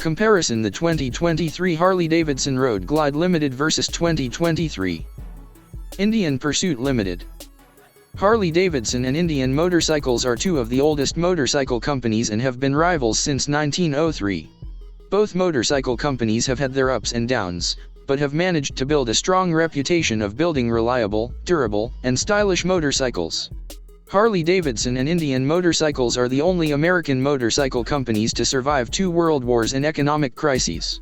Comparison: the 2023 Harley-Davidson Road Glide Limited versus 2023 Indian Pursuit Limited. Harley-Davidson and Indian Motorcycles are two of the oldest motorcycle companies and have been rivals since 1903. Both motorcycle companies have had their ups and downs, but have managed to build a strong reputation of building reliable, durable, and stylish motorcycles. Harley-Davidson and Indian Motorcycles are the only American motorcycle companies to survive 2 world wars and economic crises.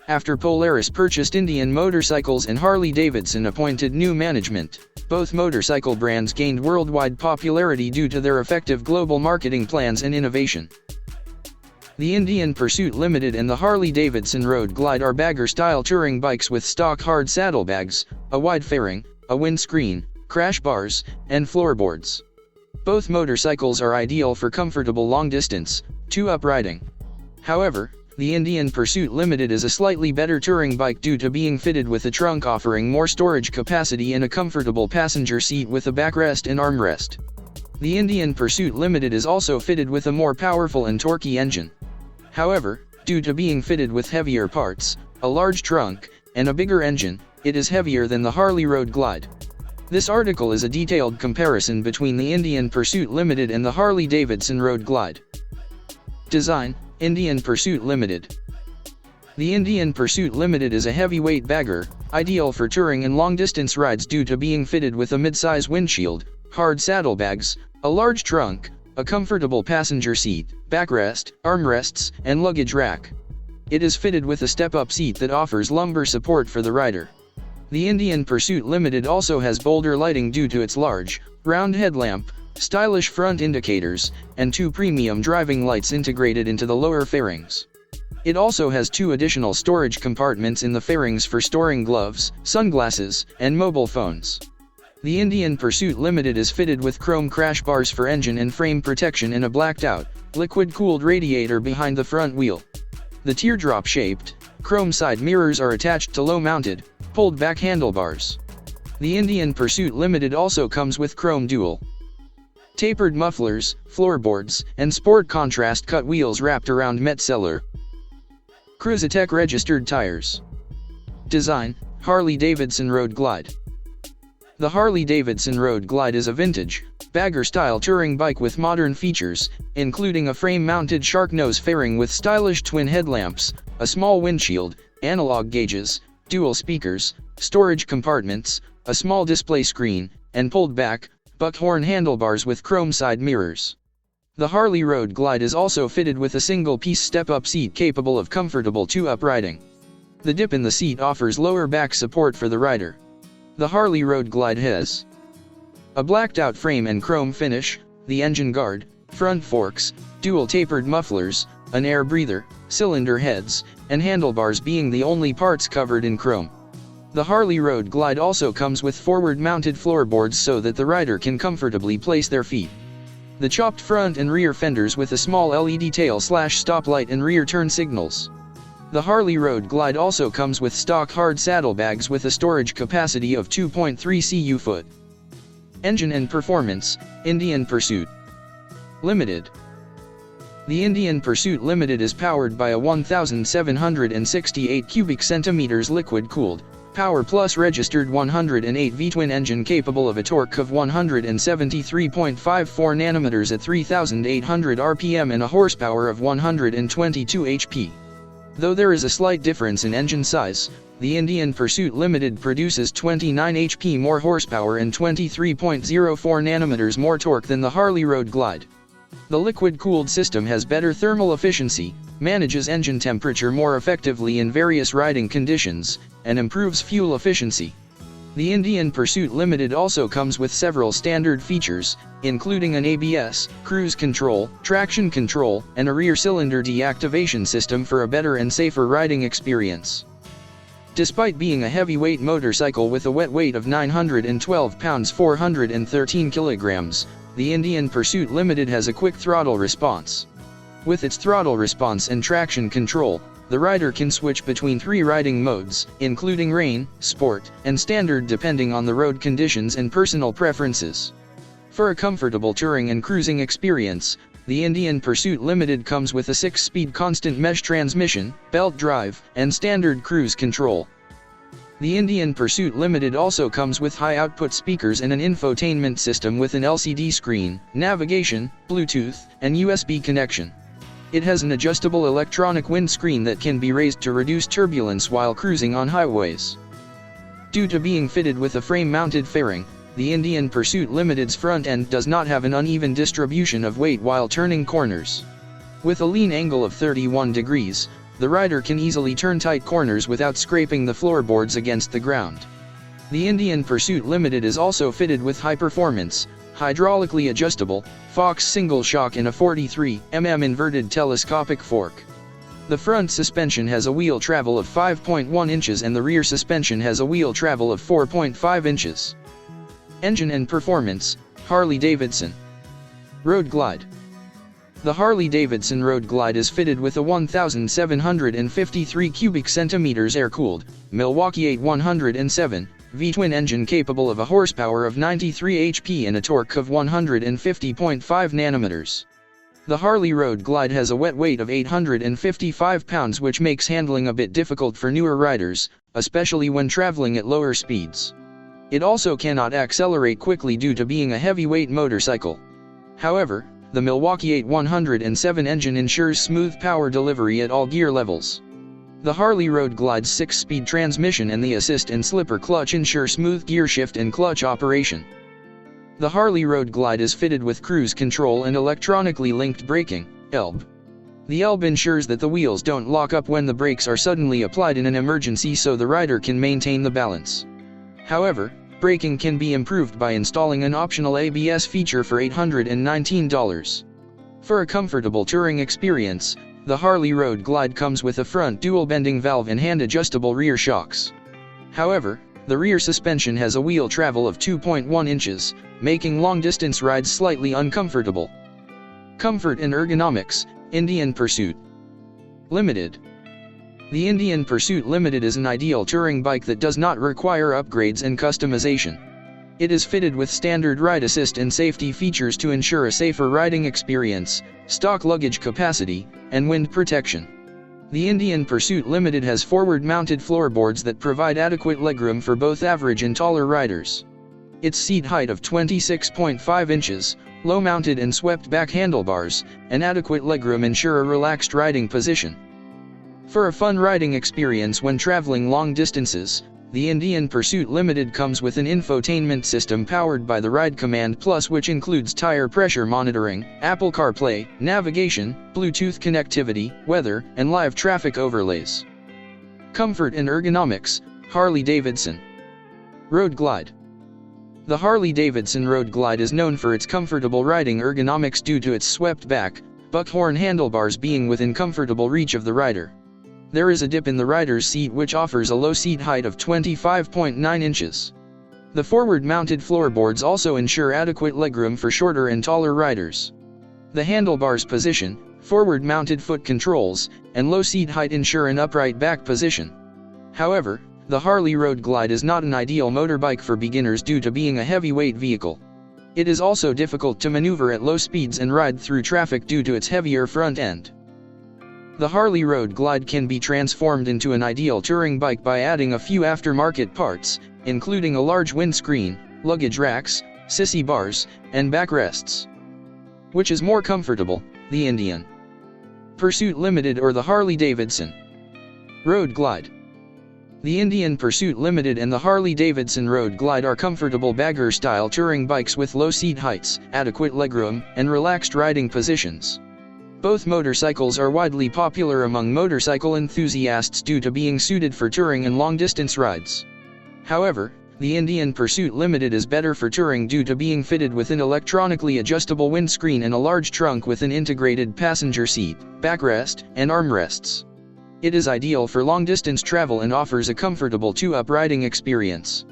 After Polaris purchased Indian Motorcycles and Harley-Davidson appointed new management, both motorcycle brands gained worldwide popularity due to their effective global marketing plans and innovation. The Indian Pursuit Limited and the Harley-Davidson Road Glide are bagger-style touring bikes with stock hard saddlebags, a wide fairing, a windscreen, crash bars, and floorboards. Both motorcycles are ideal for comfortable long-distance, two-up riding. However, the Indian Pursuit Limited is a slightly better touring bike due to being fitted with a trunk offering more storage capacity and a comfortable passenger seat with a backrest and armrest. The Indian Pursuit Limited is also fitted with a more powerful and torquey engine. However, due to being fitted with heavier parts, a large trunk, and a bigger engine, it is heavier than the Harley Road Glide. This article is a detailed comparison between the Indian Pursuit Limited and the Harley-Davidson Road Glide. Design: Indian Pursuit Limited. The Indian Pursuit Limited is a heavyweight bagger, ideal for touring and long-distance rides due to being fitted with a mid-size windshield, hard saddlebags, a large trunk, a comfortable passenger seat, backrest, armrests, and luggage rack. It is fitted with a step-up seat that offers lumbar support for the rider. The Indian Pursuit Limited also has bolder lighting due to its large, round headlamp, stylish front indicators, and 2 premium driving lights integrated into the lower fairings. It also has 2 additional storage compartments in the fairings for storing gloves, sunglasses, and mobile phones. The Indian Pursuit Limited is fitted with chrome crash bars for engine and frame protection and a blacked-out, liquid-cooled radiator behind the front wheel. The teardrop-shaped, chrome side mirrors are attached to low-mounted, pulled-back handlebars. The Indian Pursuit Limited also comes with chrome dual tapered mufflers, floorboards, and sport contrast cut wheels wrapped around Metzeler Cruisetech registered tires. Design: Harley-Davidson Road Glide. The Harley-Davidson Road Glide is a vintage, bagger-style touring bike with modern features, including a frame-mounted shark nose fairing with stylish twin headlamps, a small windshield, analog gauges, dual speakers, storage compartments, a small display screen, and pulled-back, buckhorn handlebars with chrome side mirrors. The Harley Road Glide is also fitted with a single-piece step-up seat capable of comfortable two-up riding. The dip in the seat offers lower back support for the rider. The Harley Road Glide has a blacked-out frame and chrome finish, the engine guard, front forks, dual tapered mufflers, an air breather, cylinder heads, and handlebars being the only parts covered in chrome. The Harley Road Glide also comes with forward-mounted floorboards so that the rider can comfortably place their feet. The chopped front and rear fenders with a small LED tail/stoplight and rear turn signals. The Harley Road Glide also comes with stock hard saddlebags with a storage capacity of 2.3 cu-foot. Engine and performance: Indian Pursuit Limited. The Indian Pursuit Limited is powered by a 1,768 cubic centimeters liquid-cooled, Power Plus registered 108 V-twin engine capable of a torque of 173.54 Nm at 3,800 RPM and a horsepower of 122 HP. Though there is a slight difference in engine size, the Indian Pursuit Limited produces 29 HP more horsepower and 23.04 Nm more torque than the Harley Road Glide. The liquid-cooled system has better thermal efficiency, manages engine temperature more effectively in various riding conditions, and improves fuel efficiency. The Indian Pursuit Limited also comes with several standard features, including an ABS, cruise control, traction control, and a rear cylinder deactivation system for a better and safer riding experience. Despite being a heavyweight motorcycle with a wet weight of 912 pounds 413 kilograms, the Indian Pursuit Limited has a quick throttle response. With its throttle response and traction control, the rider can switch between 3 riding modes, including rain, sport, and standard depending on the road conditions and personal preferences. For a comfortable touring and cruising experience, The Indian Pursuit Limited comes with a 6-speed constant mesh transmission, belt drive, and standard cruise control. The Indian Pursuit Limited also comes with high-output speakers and an infotainment system with an LCD screen, navigation, Bluetooth, and USB connection. It has an adjustable electronic windscreen that can be raised to reduce turbulence while cruising on highways. Due to being fitted with a frame-mounted fairing, the Indian Pursuit Limited's front end does not have an uneven distribution of weight while turning corners. With a lean angle of 31 degrees, the rider can easily turn tight corners without scraping the floorboards against the ground. The Indian Pursuit Limited is also fitted with high-performance, hydraulically adjustable, Fox single shock and a 43 mm inverted telescopic fork. The front suspension has a wheel travel of 5.1 inches and the rear suspension has a wheel travel of 4.5 inches. Engine and performance, Harley-Davidson Road Glide. The Harley-Davidson-Road-Glide is fitted with a 1,753 cubic centimeters air-cooled, Milwaukee 8107, V-twin engine capable of a horsepower of 93 HP and a torque of 150.5 Nm. The Harley Road Glide has a wet weight of 855 pounds, which makes handling a bit difficult for newer riders, especially when traveling at lower speeds. It also cannot accelerate quickly due to being a heavyweight motorcycle. However, the Milwaukee 8107 engine ensures smooth power delivery at all gear levels. The Harley Road Glide's 6-speed transmission and the assist and slipper clutch ensure smooth gear shift and clutch operation. The Harley Road Glide is fitted with cruise control and electronically linked braking, ELB. The ELB ensures that the wheels don't lock up when the brakes are suddenly applied in an emergency, so the rider can maintain the balance. However, braking can be improved by installing an optional ABS feature for $819. For a comfortable touring experience, the Harley Road Glide comes with a front dual bending valve and hand-adjustable rear shocks. However, the rear suspension has a wheel travel of 2.1 inches, making long-distance rides slightly uncomfortable. Comfort and ergonomics, Indian Pursuit Limited. The Indian Pursuit Limited is an ideal touring bike that does not require upgrades and customization. It is fitted with standard ride assist and safety features to ensure a safer riding experience, stock luggage capacity, and wind protection. The Indian Pursuit Limited has forward-mounted floorboards that provide adequate legroom for both average and taller riders. Its seat height of 26.5 inches, low-mounted and swept-back handlebars, and adequate legroom ensure a relaxed riding position. For a fun riding experience when traveling long distances, the Indian Pursuit Limited comes with an infotainment system powered by the Ride Command Plus, which includes tire pressure monitoring, Apple CarPlay, navigation, Bluetooth connectivity, weather, and live traffic overlays. Comfort and ergonomics, Harley-Davidson Road Glide. The Harley-Davidson Road Glide is known for its comfortable riding ergonomics due to its swept-back, buckhorn handlebars being within comfortable reach of the rider. There is a dip in the rider's seat which offers a low seat height of 25.9 inches. The forward-mounted floorboards also ensure adequate legroom for shorter and taller riders. The handlebars position, forward-mounted foot controls, and low seat height ensure an upright back position. However, the Harley Road Glide is not an ideal motorbike for beginners due to being a heavyweight vehicle. It is also difficult to maneuver at low speeds and ride through traffic due to its heavier front end. The Harley Road Glide can be transformed into an ideal touring bike by adding a few aftermarket parts, including a large windscreen, luggage racks, sissy bars, and backrests. Which is more comfortable, the Indian Pursuit Limited or the Harley-Davidson Road Glide? The Indian Pursuit Limited and the Harley-Davidson Road Glide are comfortable bagger-style touring bikes with low seat heights, adequate legroom, and relaxed riding positions. Both motorcycles are widely popular among motorcycle enthusiasts due to being suited for touring and long-distance rides. However, the Indian Pursuit Limited is better for touring due to being fitted with an electronically adjustable windscreen and a large trunk with an integrated passenger seat, backrest, and armrests. It is ideal for long-distance travel and offers a comfortable two-up riding experience.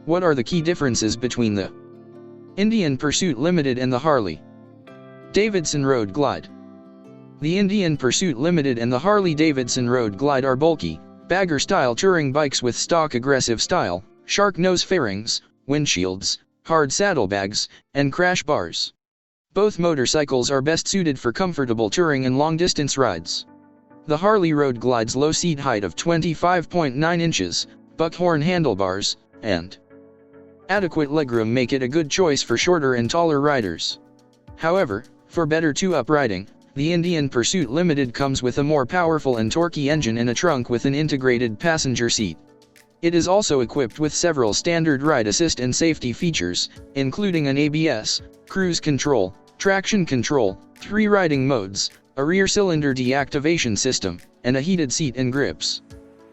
What are the key differences between the Indian Pursuit Limited and the Harley-Davidson Road Glide? The Indian Pursuit Limited and the Harley-Davidson Road Glide are bulky, bagger-style touring bikes with stock aggressive style, shark nose fairings, windshields, hard saddlebags, and crash bars. Both motorcycles are best suited for comfortable touring and long-distance rides. The Harley Road Glide's low seat height of 25.9 inches, buckhorn handlebars, and adequate legroom make it a good choice for shorter and taller riders. However, for better two-up riding, the Indian Pursuit-Limited comes with a more powerful and torquey engine and a trunk with an integrated passenger seat. It is also equipped with several standard ride assist and safety features, including an ABS, cruise control, traction control, 3 riding modes, a rear cylinder deactivation system, and a heated seat and grips.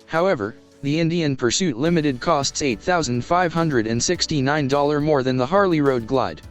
However, the Indian Pursuit Limited costs $8,569 more than the Harley Road Glide.